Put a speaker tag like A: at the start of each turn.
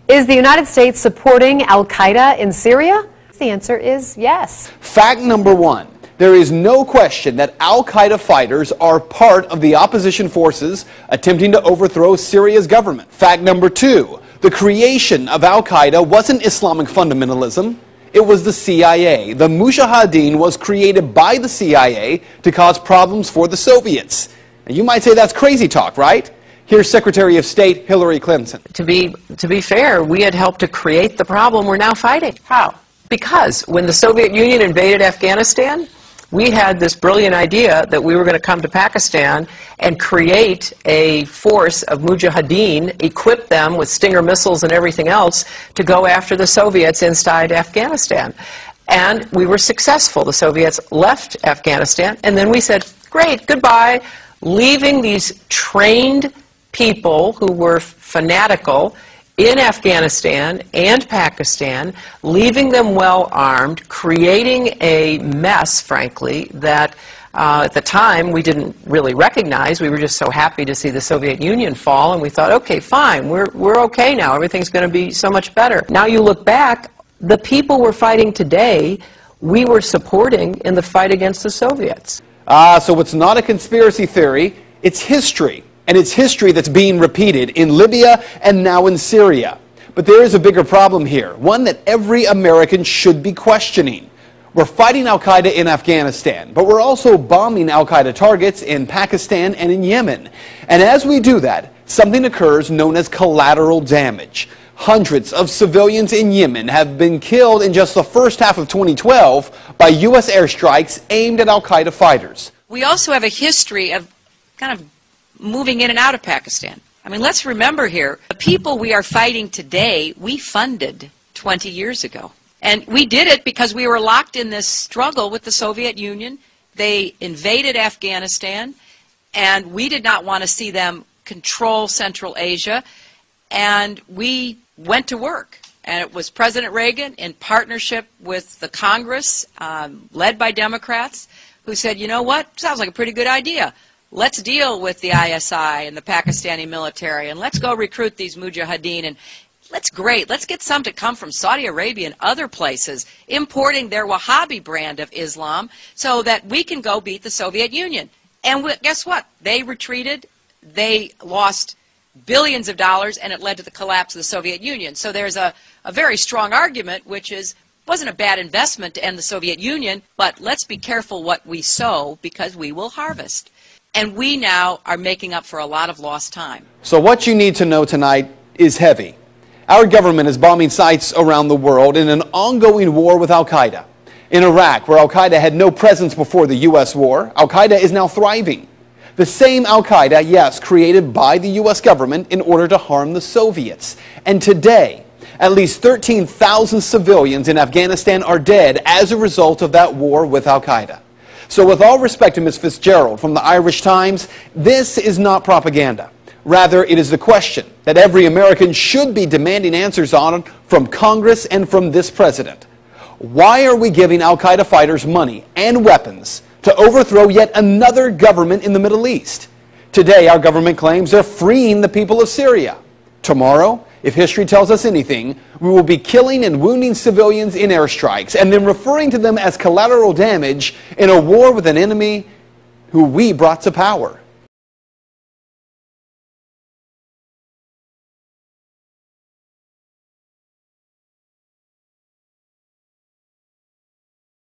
A: Is the United States supporting al-Qaeda in Syria? The answer is yes.
B: Fact number one, there is no question that al-Qaeda fighters are part of the opposition forces attempting to overthrow Syria's government. Fact number two, the creation of al-Qaeda wasn't Islamic fundamentalism. It was the CIA. The Mujahideen was created by the CIA to cause problems for the Soviets. And you might say that's crazy talk, right? Here's Secretary of State Hillary Clinton.
C: To be fair, we had helped to create the problem we're now fighting. How? Because when the Soviet Union invaded Afghanistan, we had this brilliant idea that we were going to come to Pakistan and create a force of Mujahideen, equip them with Stinger missiles and everything else to go after the Soviets inside Afghanistan. And we were successful. The Soviets left Afghanistan, and then we said, great, goodbye, leaving these trained people who were fanatical in Afghanistan and Pakistan, leaving them well armed, creating a mess, frankly, that at the time we didn't really recognize. We were just so happy to see the Soviet Union fall, and we thought, okay, fine, we're okay now. Everything's going to be so much better. Now you look back, the people we're fighting today, we were supporting in the fight against the Soviets.
B: So it's not a conspiracy theory, it's history. And it's history that's being repeated in Libya and now in Syria. But there is a bigger problem here, one that every American should be questioning. We're fighting al-Qaeda in Afghanistan, but we're also bombing al-Qaeda targets in Pakistan and in Yemen. And as we do that, something occurs known as collateral damage. Hundreds of civilians in Yemen have been killed in just the first half of 2012 by U.S. airstrikes aimed at al-Qaeda fighters.
D: We also have a history of kind of moving in and out of Pakistan. I mean, let's remember here, the people we are fighting today, we funded 20 years ago. And we did it because we were locked in this struggle with the Soviet Union. They invaded Afghanistan, and we did not want to see them control Central Asia. And we went to work. And it was President Reagan, in partnership with the Congress, led by Democrats, who said, you know what, sounds like a pretty good idea. Let's deal with the ISI and the Pakistani military, and let's go recruit these Mujahideen, and let's get some to come from Saudi Arabia and other places, importing their Wahhabi brand of Islam so that we can go beat the Soviet Union. And guess what? They retreated, they lost billions of dollars, and it led to the collapse of the Soviet Union. So there's a very strong argument, which is, wasn't a bad investment to end the Soviet Union, but let's be careful what we sow because we will harvest. And we now are making up for a lot of lost time.
B: So what you need to know tonight is heavy. Our government is bombing sites around the world in an ongoing war with al-Qaeda. In Iraq, where al-Qaeda had no presence before the U.S. war, al-Qaeda is now thriving. The same al-Qaeda, yes, created by the U.S. government in order to harm the Soviets. And today, at least 13,000 civilians in Afghanistan are dead as a result of that war with al-Qaeda. So with all respect to Ms. Fitzgerald from the Irish Times, this is not propaganda. Rather, it is the question that every American should be demanding answers on from Congress and from this president. Why are we giving al-Qaeda fighters money and weapons to overthrow yet another government in the Middle East? Today, our government claims they're freeing the people of Syria. Tomorrow, if history tells us anything, we will be killing and wounding civilians in airstrikes and then referring to them as collateral damage in a war with an enemy who we brought to power.